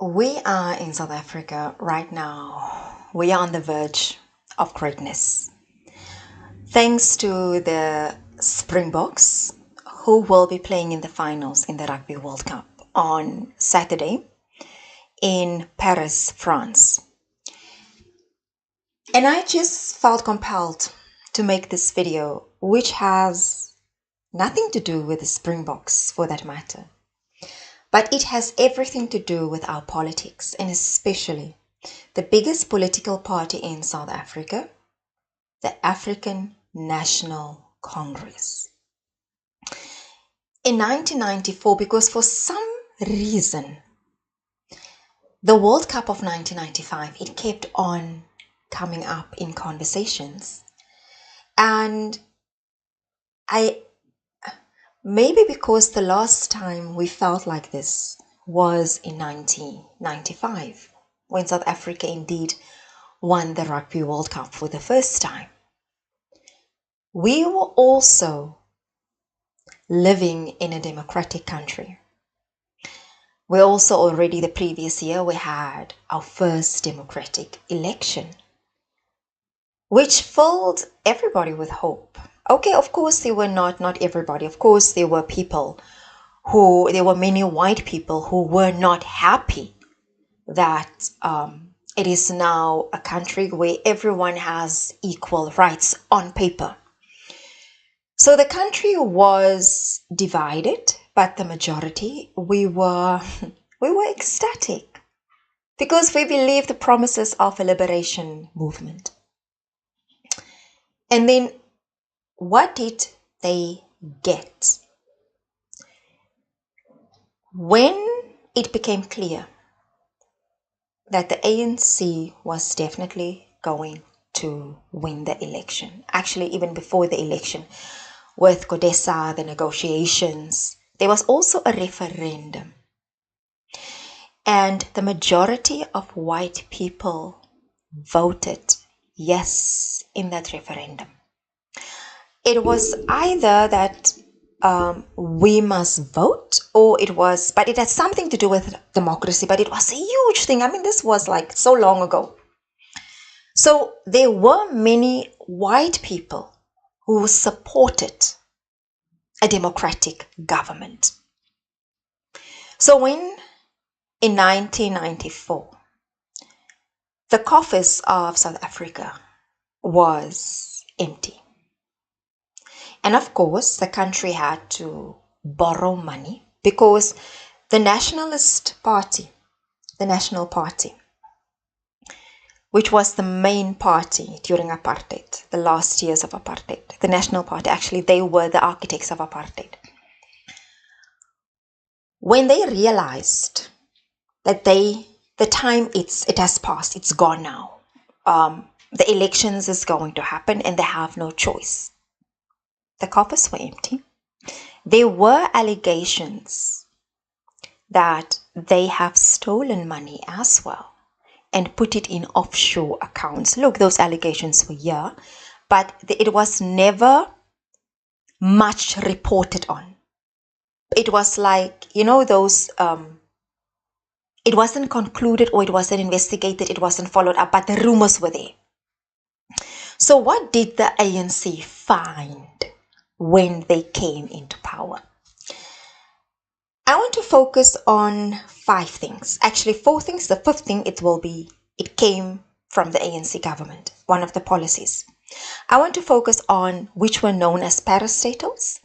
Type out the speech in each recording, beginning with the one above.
We are in South Africa right now. We are on the verge of greatness. Thanks to the Springboks, who will be playing in the finals in the Rugby World Cup on Saturday in Paris, France. And I just felt compelled to make this video, which has nothing to do with the Springboks for that matter. But it has everything to do with our politics, and especially the biggest political party in South Africa, the African National Congress. In 1994, because for some reason, the World Cup of 1995, it kept on coming up in conversations. And maybe because the last time we felt like this was in 1995, when South Africa indeed won the Rugby World Cup for the first time. We were also living in a democratic country. We also already the previous year, we had our first democratic election, which filled everybody with hope. Okay, of course, there were not everybody. Of course, there were many white people who were not happy that it is now a country where everyone has equal rights on paper. So the country was divided, but the majority, we were ecstatic because we believed the promises of a liberation movement. And then what did they get? When it became clear that the ANC was definitely going to win the election, actually even before the election, with CODESA, the negotiations, there was also a referendum. And the majority of white people voted yes in that referendum. It was either that we must vote, but it had something to do with democracy, but it was a huge thing. I mean, this was like so long ago. So there were many white people who supported a democratic government. So when in 1994, the coffers of South Africa was empty. And of course, the country had to borrow money because the National Party, which was the main party during apartheid, the last years of apartheid, the National Party, actually, they were the architects of apartheid. When they realized that the time it has passed, it's gone now, the elections is going to happen and they have no choice. The coffers were empty. There were allegations that they have stolen money as well and put it in offshore accounts. Look, those allegations were here, but it was never much reported on. It was like, those, it wasn't concluded or it wasn't investigated, it wasn't followed up, but the rumors were there. So what did the ANC find when they came into power? I want to focus on 5 things. Actually, 4 things. The 5th thing, it came from the ANC government, one of the policies. I want to focus on which were known as parastatals,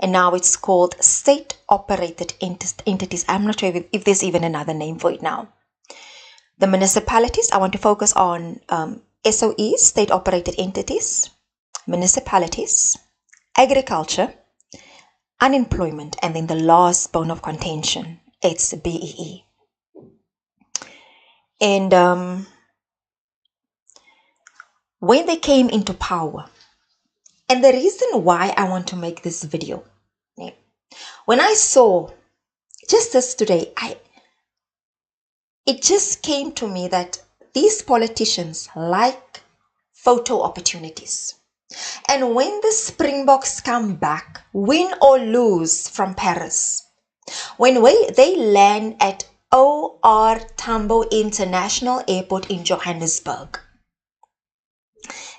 and now it's called state-operated entities. I'm not sure if there's even another name for it now. The municipalities, I want to focus on SOEs, state-operated entities, municipalities, agriculture, unemployment, and then the last bone of contention, it's BEE. And when they came into power, and the reason why I want to make this video, when I saw just this today, it just came to me that these politicians like photo opportunities. And when the Springboks come back, win or lose from Paris, when they land at OR Tambo International Airport in Johannesburg.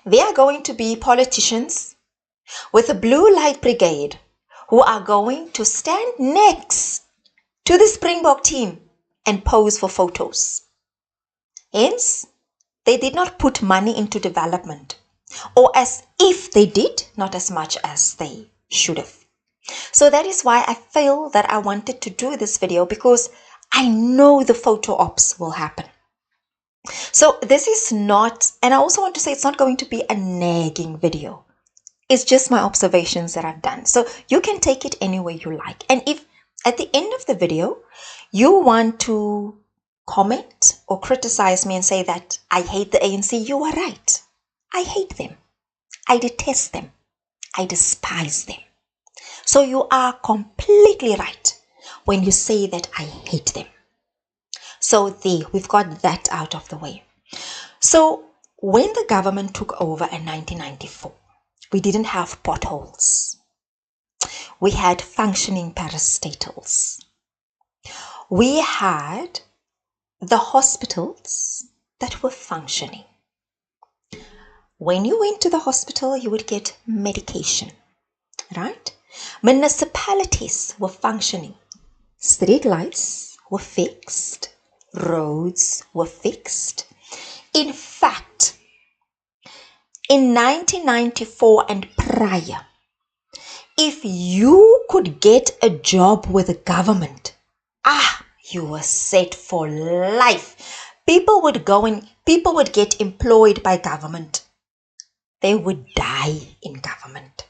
There are going to be politicians with a blue light brigade who are going to stand next to the Springbok team and pose for photos. Hence, they did not put money into development, or as if they did, not as much as they should have. So that is why I feel that I wanted to do this video, because I know the photo ops will happen. So this is not, and I also want to say it's not going to be a nagging video. It's just my observations that I've done. So you can take it any way you like. And if at the end of the video, you want to comment or criticize me and say that I hate the ANC, you are right. I hate them. I detest them. I despise them. So you are completely right when you say that I hate them. So there, we've got that out of the way. So when the government took over in 1994, we didn't have potholes. We had functioning parastatals. We had the hospitals that were functioning. When you went to the hospital, you would get medication, right? Municipalities were functioning. Street lights were fixed. Roads were fixed. In fact, in 1994 and prior, if you could get a job with the government, you were set for life. People would get employed by government. They would die in government.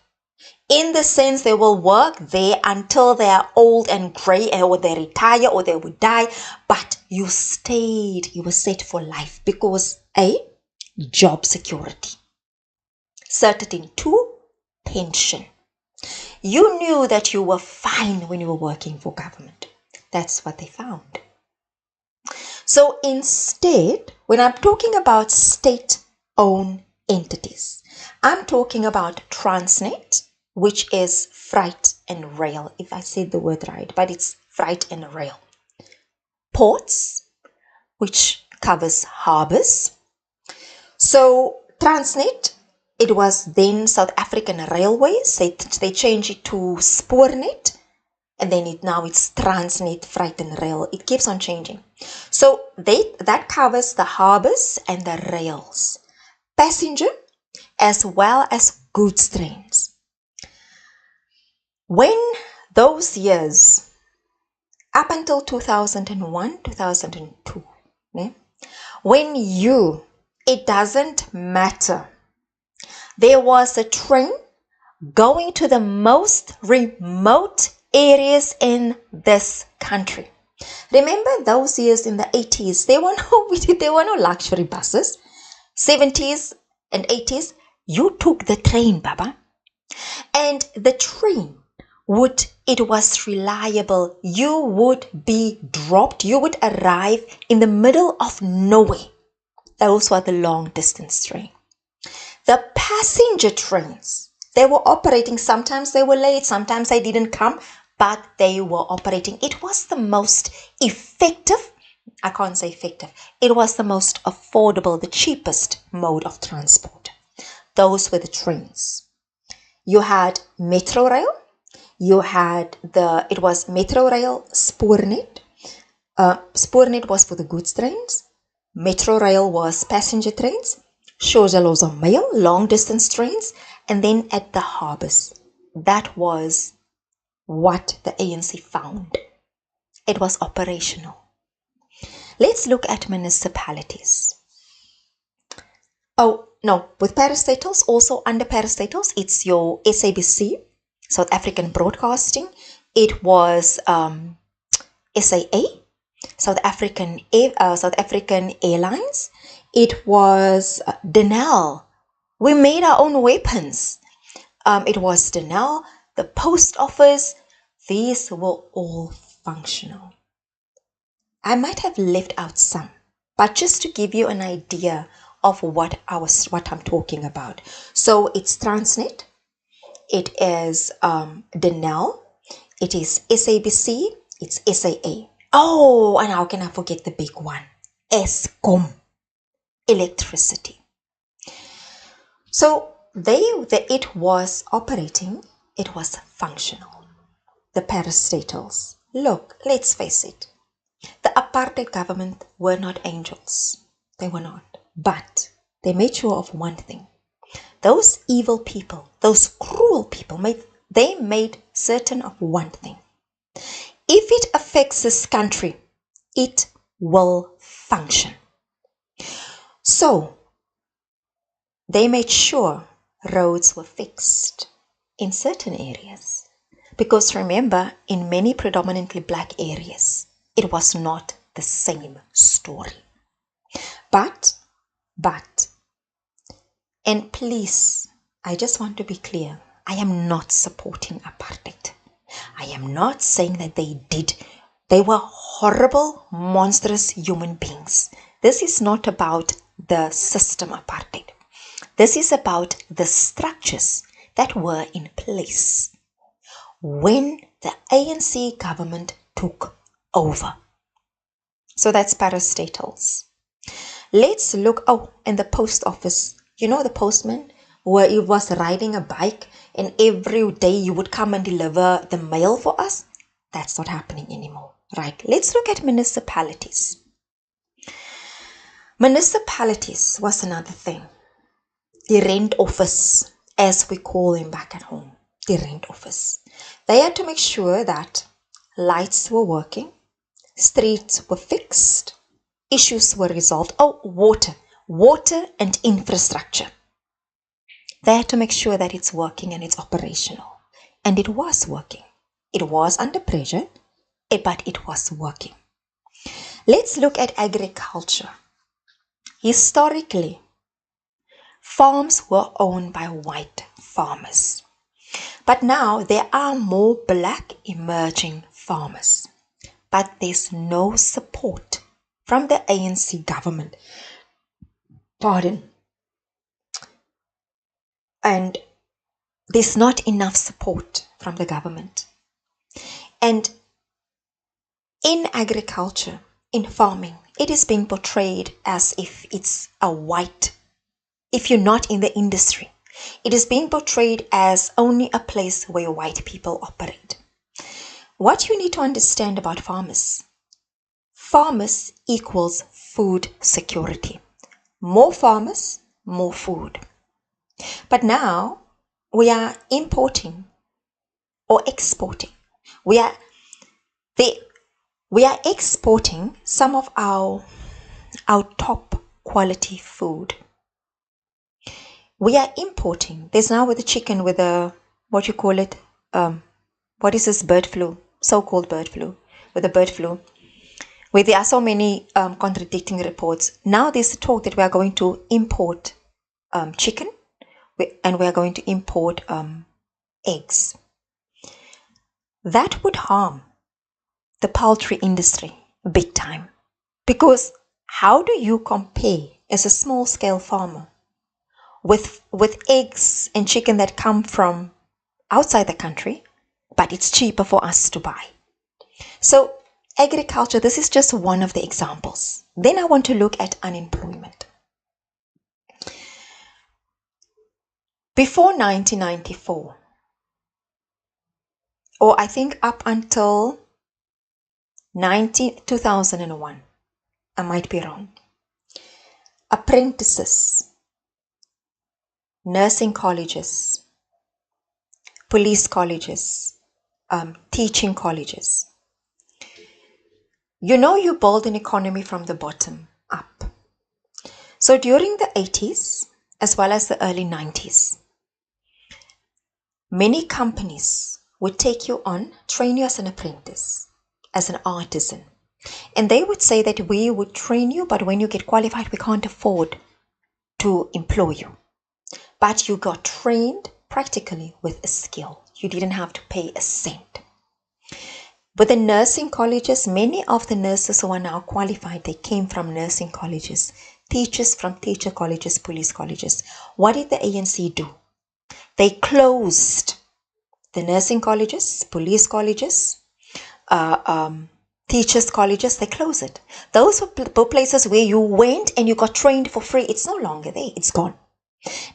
In the sense, they will work there until they are old and grey, or they retire, or they would die. But you stayed, you were set for life because job security. Certain 2, pension. You knew that you were fine when you were working for government. That's what they found. So instead, when I'm talking about state-owned entities, I'm talking about Transnet, which is freight and rail, if I said the word right, but it's freight and rail. Ports, which covers harbors. So Transnet, it was then South African Railways. They changed it to Spoornet, and then now it's Transnet, freight and rail. It keeps on changing. So that covers the harbors and the rails, passenger as well as goods trains. When those years, up until 2001, 2002, when it doesn't matter, there was a train going to the most remote areas in this country. Remember those years in the 80s, there were no luxury buses. 70s and 80s, you took the train, Baba. And the train it was reliable. You would be dropped. You would arrive in the middle of nowhere. Those were the long distance train. The passenger trains, they were operating. Sometimes they were late. Sometimes they didn't come, but they were operating. It was the most effective. I can't say effective. It was the most affordable, the cheapest mode of transport. Those were the trains. You had Metro Rail. You had it was Metro Rail, Spoornet. Spoornet was for the goods trains. Metro Rail was passenger trains. Shozaloza Mail, long distance trains. And then at the harbors, that was what the ANC found. It was operational. Let's look at municipalities. Oh, no, with parastatals, also under parastatals, it's your SABC, South African Broadcasting. It was SAA, South African Airlines. It was Denel. We made our own weapons. It was Denel, the post office. These were all functional. I might have left out some, but just to give you an idea of what I'm talking about. So it's Transnet. It is Denel. It is SABC. It's SAA. Oh, and how can I forget the big one? Eskom, electricity. So it was operating, it was functional. The parastatals. Look, let's face it. The apartheid government were not angels. They were not. But they made sure of one thing. Those evil people, those cruel people, made certain of one thing. If it affects this country, it will function. So, they made sure roads were fixed in certain areas. Because remember, in many predominantly black areas, it was not the same story. But, and please, I just want to be clear, I am not supporting apartheid. I am not saying that they were horrible, monstrous human beings. This is not about the system apartheid. This is about the structures that were in place when the ANC government took over. So that's parastatals. Let's look, in the post office. You know the postman where he was riding a bike and every day you would come and deliver the mail for us? That's not happening anymore, right? Let's look at municipalities. Municipalities was another thing. The rent office, as we call them back at home, the rent office. They had to make sure that lights were working, streets were fixed, issues were resolved. Water and infrastructure. They had to make sure that it's working and it's operational. And it was working. It was under pressure, but it was working. Let's look at agriculture. Historically, farms were owned by white farmers. But now there are more black emerging farmers. But there's no support from the ANC government. And there's not enough support from the government. And in agriculture, in farming, it is being portrayed as if it's if you're not in the industry, it is being portrayed as only a place where white people operate. What you need to understand about farmers equals food security. More farmers, more food. But now we are importing or exporting. We are exporting some of our top quality food. We are importing. There's now with the chicken with what you call it, what is this bird flu, so-called bird flu, with the bird flu, where there are so many contradicting reports. Now there's talk that we are going to import chicken and we are going to import eggs. That would harm the poultry industry big time. Because how do you compare as a small scale farmer with eggs and chicken that come from outside the country, but it's cheaper for us to buy? So agriculture, this is just one of the examples. Then I want to look at unemployment. Before 1994, or I think up until 2001, I might be wrong, apprentices, nursing colleges, police colleges, teaching colleges. You build an economy from the bottom up. So during the 80s, as well as the early 90s, many companies would take you on, train you as an apprentice, as an artisan. And they would say that we would train you, but when you get qualified, we can't afford to employ you. But you got trained practically with a skill. You didn't have to pay a cent. With the nursing colleges, many of the nurses who are now qualified, they came from nursing colleges, teachers from teacher colleges, police colleges. What did the ANC do? They closed the nursing colleges, police colleges, Teachers' colleges, they close it. Those were places where you went and you got trained for free. It's no longer there. It's gone.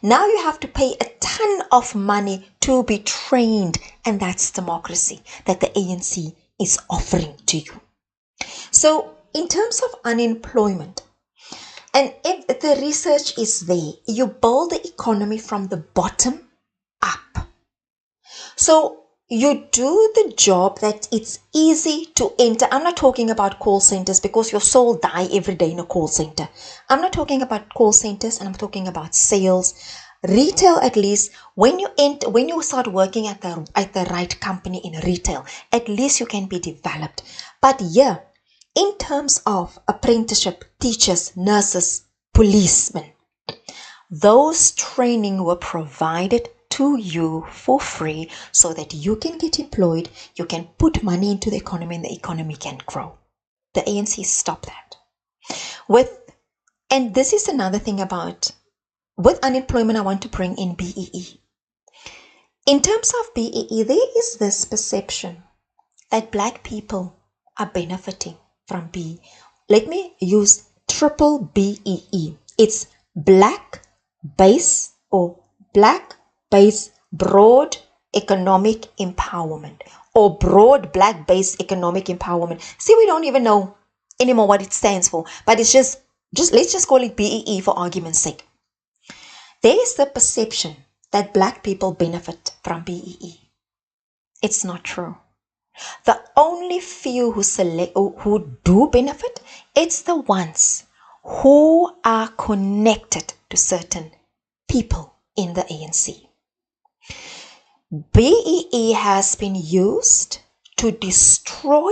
Now you have to pay a ton of money to be trained. And that's democracy that the ANC is offering to you. So in terms of unemployment, and if the research is there, you build the economy from the bottom up. So you do the job that it's easy to enter. I'm not talking about call centers because your soul die every day in a call center. I'm not talking about call centers, and I'm talking about sales, retail. At least when you start working at the right company in retail, at least you can be developed. But yeah, in terms of apprenticeship, teachers, nurses, policemen, those training were provided to you for free so that you can get employed, you can put money into the economy, and the economy can grow. The ANC stopped that. And this is another thing about, with unemployment, I want to bring in BEE. In terms of BEE, there is this perception that black people are benefiting from BEE. Let me use triple BEE. It's black base or black base broad economic empowerment, or broad black base economic empowerment. See, we don't even know anymore what it stands for, but it's just let's just call it BEE for argument's sake. There is the perception that black people benefit from BEE. It's not true. The only few who do benefit, it's the ones who are connected to certain people in the ANC. BEE has been used to destroy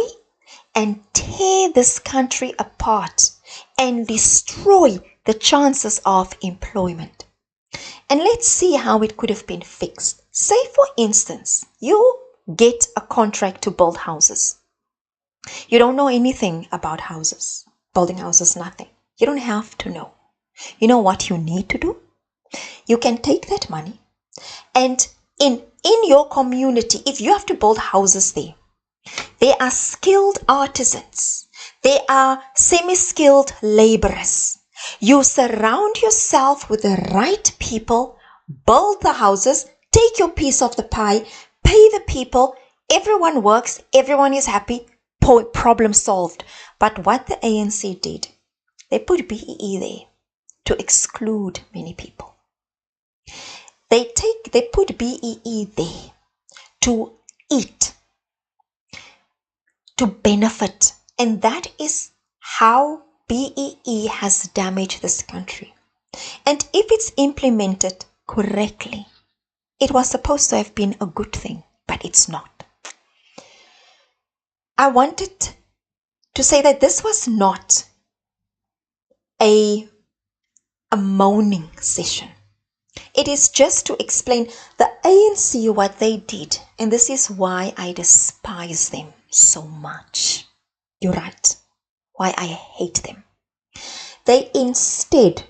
and tear this country apart and destroy the chances of employment. And let's see how it could have been fixed. Say, for instance, you get a contract to build houses. You don't know anything about houses, building houses, nothing. You don't have to know. You know what you need to do? You can take that money, and in your community, if you have to build houses there are skilled artisans, there are semi-skilled laborers. You surround yourself with the right people, build the houses, take your piece of the pie, pay the people, everyone works, everyone is happy, problem solved. But what the ANC did, they put BEE there to exclude many people. They put BEE there to eat, to benefit. And that is how BEE has damaged this country. And if it's implemented correctly, it was supposed to have been a good thing, but it's not. I wanted to say that this was not a moaning session. It is just to explain the ANC, what they did. And this is why I despise them so much. You're right. Why I hate them. They, instead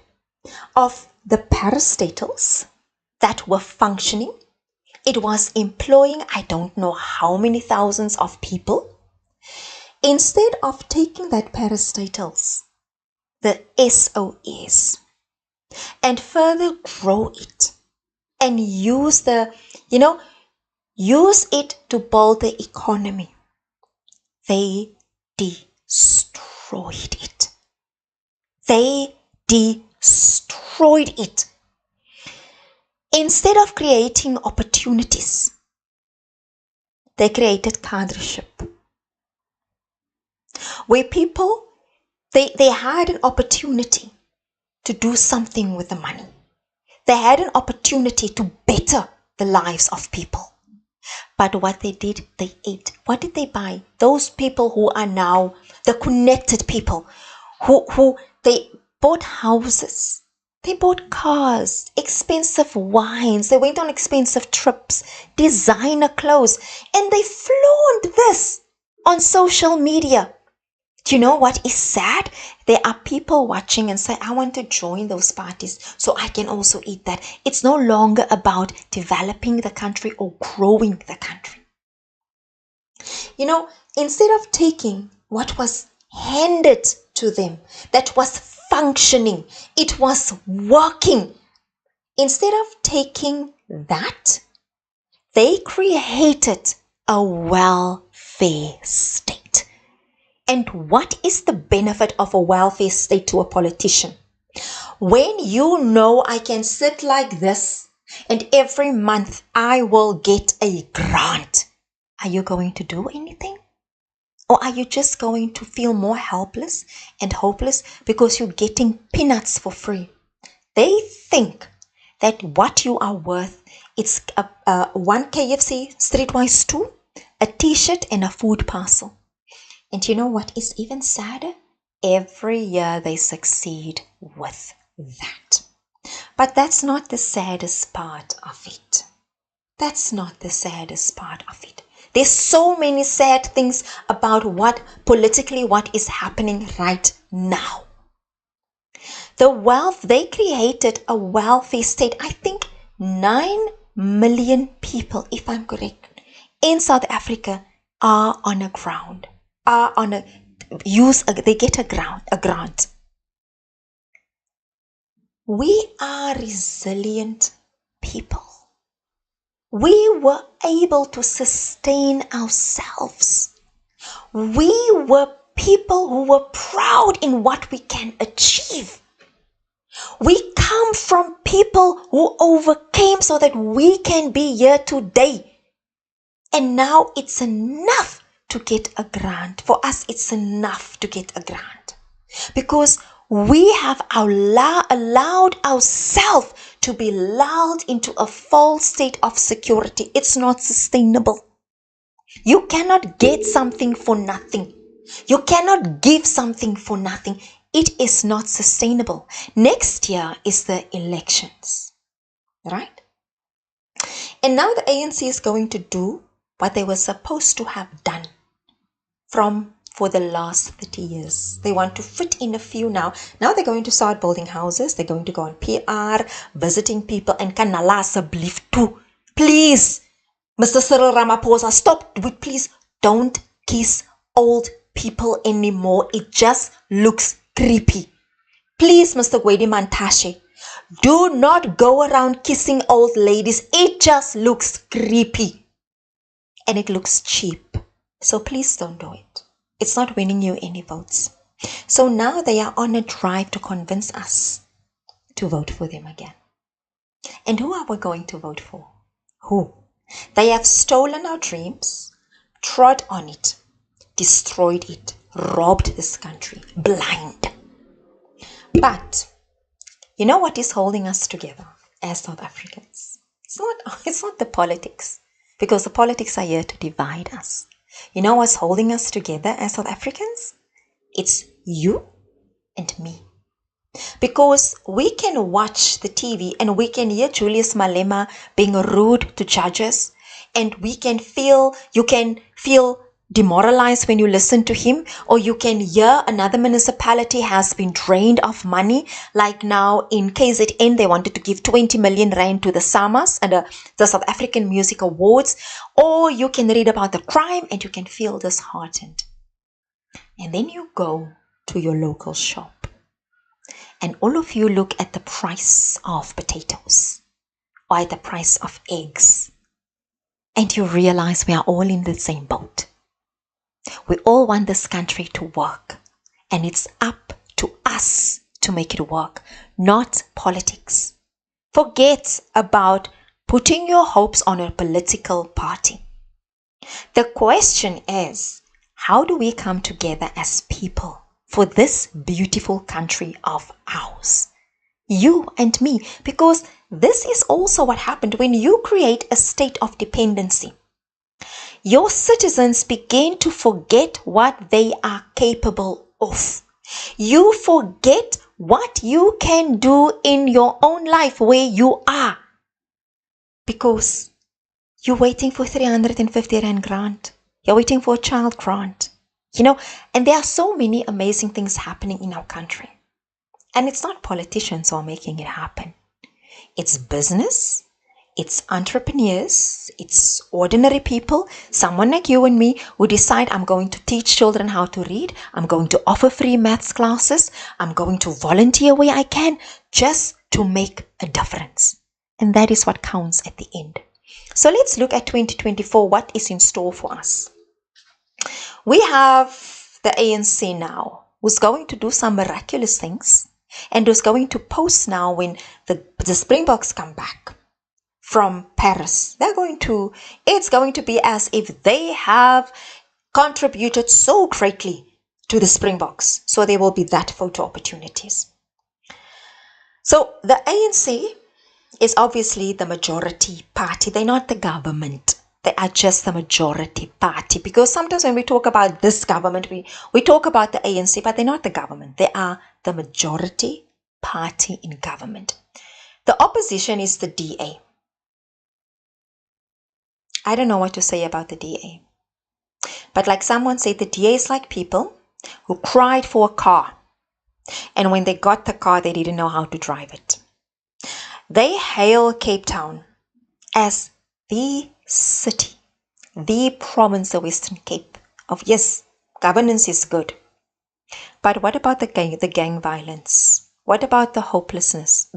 of the parastatals that were functioning, it was employing I don't know how many thousands of people. Instead of taking that parastatals, the SOEs, and further grow it and use it to build the economy, they destroyed it. They destroyed it. Instead of creating opportunities, they created cadreship, where people, they had an opportunity to do something with the money. They had an opportunity to better the lives of people. But what they did, they ate. What did they buy? Those people who are now the connected people, who they bought houses, they bought cars, expensive wines, they went on expensive trips, designer clothes, and they flaunt this on social media. Do you know what is sad? There are people watching and say, I want to join those parties so I can also eat that. It's no longer about developing the country or growing the country. Instead of taking what was handed to them, that was functioning, it was working. Instead of taking that, they created a welfare state. And what is the benefit of a welfare state to a politician? When you know I can sit like this and every month I will get a grant, are you going to do anything? Or are you just going to feel more helpless and hopeless because you're getting peanuts for free? They think that what you are worth, it's one KFC Streetwise 2, a t-shirt and a food parcel. And you know what is even sadder? Every year they succeed with that. But that's not the saddest part of it. That's not the saddest part of it. There's so many sad things about what is happening right now. The wealth, they created a wealthy state. I think 9 million people, if I'm correct, in South Africa are on a ground, they get a grant. We are resilient people. We were able to sustain ourselves. We were people who were proud in what we can achieve. We come from people who overcame so that we can be here today. And now it's enough to get a grant. For us, it's enough to get a grant. Because we have allowed ourselves to be lulled into a false state of security. It's not sustainable. You cannot get something for nothing. You cannot give something for nothing. It is not sustainable. Next year is the elections, right? And now the ANC is going to do what they were supposed to have done for the last 30 years. They want to fit in a few now. Now they're going to start building houses. They're going to go on PR, visiting people, and kan nala asseblief toe. Please, Mr. Cyril Ramaphosa, stop. Please don't kiss old people anymore. It just looks creepy. Please, Mr. Gwedi Mantashe, do not go around kissing old ladies. It just looks creepy. And it looks cheap. So please don't do it. It's not winning you any votes. So now they are on a drive to convince us to vote for them again. And who are we going to vote for? Who? They have stolen our dreams, trod on it, destroyed it, robbed this country, blind. But you know what is holding us together as South Africans? It's not the politics, because the politics are here to divide us. You know what's holding us together as South Africans? It's you and me. Because we can watch the TV and we can hear Julius Malema being rude to judges, and you can feel demoralized when you listen to him, or you can hear another municipality has been drained of money, like now in KZN they wanted to give 20 million rand to the SAMAs and the South African Music Awards, or you can read about the crime and you can feel disheartened. And then you go to your local shop and all of you look at the price of potatoes or at the price of eggs, and you realize we are all in the same boat. We all want this country to work, and it's up to us to make it work, not politics. Forget about putting your hopes on a political party. The question is, how do we come together as people for this beautiful country of ours? You and me, because this is also what happened when you create a state of dependency. Your citizens begin to forget what they are capable of. You forget what you can do in your own life where you are, because you're waiting for 350 Rand grant. You're waiting for a child grant. And there are so many amazing things happening in our country. And it's not politicians who are making it happen. It's business, It's entrepreneurs, it's ordinary people, someone like you and me who decide I'm going to teach children how to read, I'm going to offer free maths classes, I'm going to volunteer where I can just to make a difference. And that is what counts at the end. So let's look at 2024, what is in store for us. We have the ANC now, who's going to do some miraculous things and who's going to post now when the Springboks come back from Paris. It's going to be as if they have contributed so greatly to the Springboks. So there will be that photo opportunities. So the ANC is obviously the majority party. They're not the government. They are just the majority party. Because sometimes when we talk about this government, we talk about the ANC, but they're not the government. They are the majority party in government. The opposition is the DA. I don't know what to say about the DA. But like someone said, the DA is like people who cried for a car. And when they got the car, they didn't know how to drive it. They hail Cape Town as the city, the province of Western Cape. Of yes, governance is good. But what about the gang violence? What about the homelessness?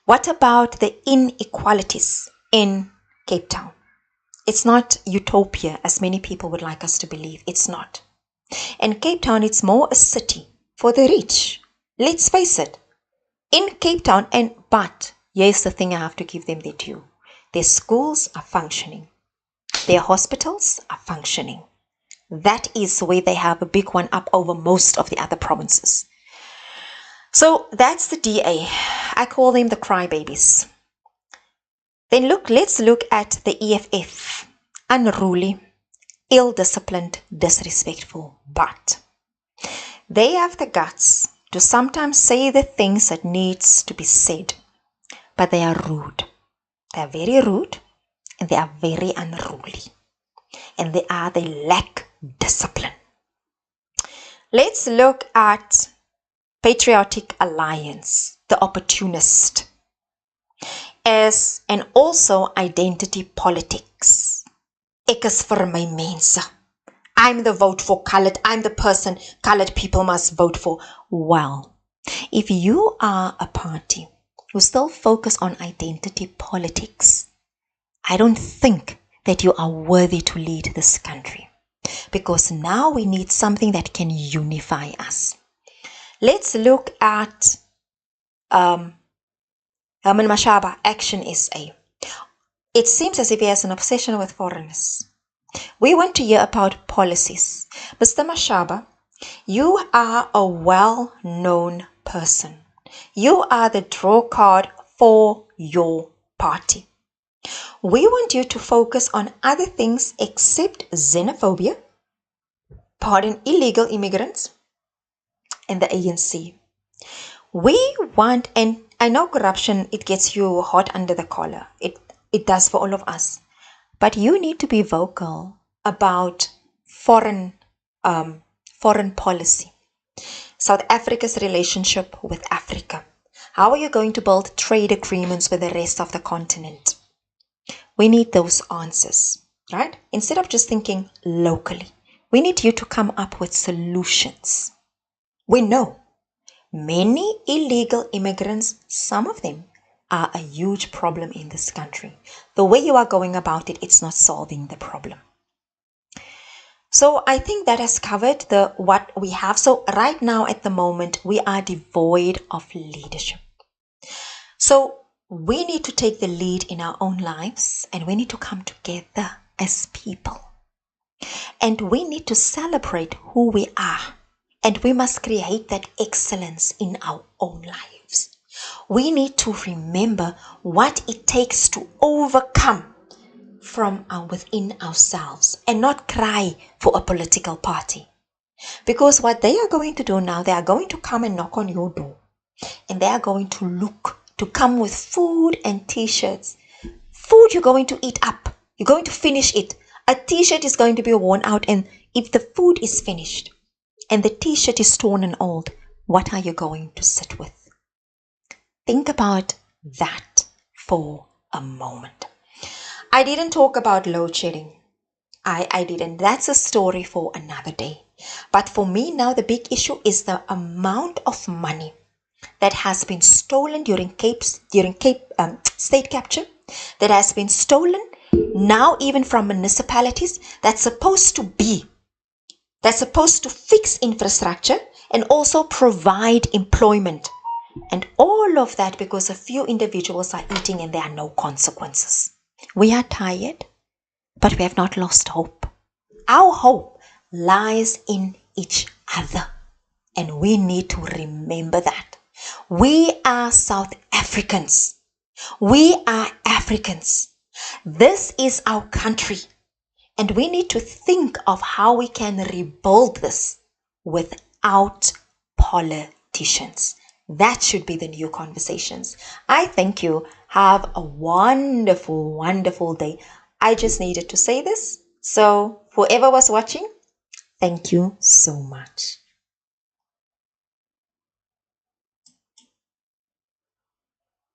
What about the inequalities in Cape Town? It's not utopia as many people would like us to believe. It's not. And Cape Town, it's more a city for the rich. Let's face it. In Cape Town, but here's the thing I have to give them their due. Their schools are functioning. Their hospitals are functioning. That is where they have a big one up over most of the other provinces. So that's the DA. I call them the crybabies. Then let's look at the EFF. Unruly, ill-disciplined, disrespectful, but they have the guts to sometimes say the things that needs to be said, but they are rude. They are very rude and they are very unruly, and they lack discipline. Let's look at Patriotic Alliance, the opportunist, and also identity politics. Ek is vir my mense. I'm the vote for colored. I'm the person colored people must vote for. Well, if you are a party who still focus on identity politics, I don't think that you are worthy to lead this country, because now we need something that can unify us. Let's look at Herman Mashaba, Action SA. It seems as if he has an obsession with foreigners. We want to hear about policies. Mr. Mashaba, you are a well-known person. You are the draw card for your party. We want you to focus on other things except xenophobia, illegal immigrants, and the ANC. We want, and I know corruption, it gets you hot under the collar. It does for all of us. But you need to be vocal about foreign policy. South Africa's relationship with Africa. How are you going to build trade agreements with the rest of the continent? We need those answers, right? Instead of just thinking locally, we need you to come up with solutions. We know many illegal immigrants, some of them are a huge problem in this country. The way you are going about it, it's not solving the problem. So I think that has covered what we have. So right now at the moment, we are devoid of leadership. So we need to take the lead in our own lives, and we need to come together as people. And we need to celebrate who we are. And we must create that excellence in our own lives. We need to remember what it takes to overcome from within ourselves and not cry for a political party. Because what they are going to do now, they are going to come and knock on your door, and they are going to come with food and t-shirts. Food you're going to eat up. You're going to finish it. A t-shirt is going to be worn out, and if the food is finished and the t-shirt is torn and old, what are you going to sit with? Think about that. for a moment. I didn't talk about load shedding. I didn't. That's a story for another day. But for me now, the big issue is the amount of money that has been stolen during state capture, that has been stolen now even from municipalities that's supposed to fix infrastructure and also provide employment. And all of that because a few individuals are eating and there are no consequences. We are tired, but we have not lost hope. Our hope lies in each other. And we need to remember that. We are South Africans. We are Africans. This is our country. And we need to think of how we can rebuild this without politicians. That should be the new conversations. I thank you. Have a wonderful, wonderful day. I just needed to say this. So whoever was watching, thank you so much.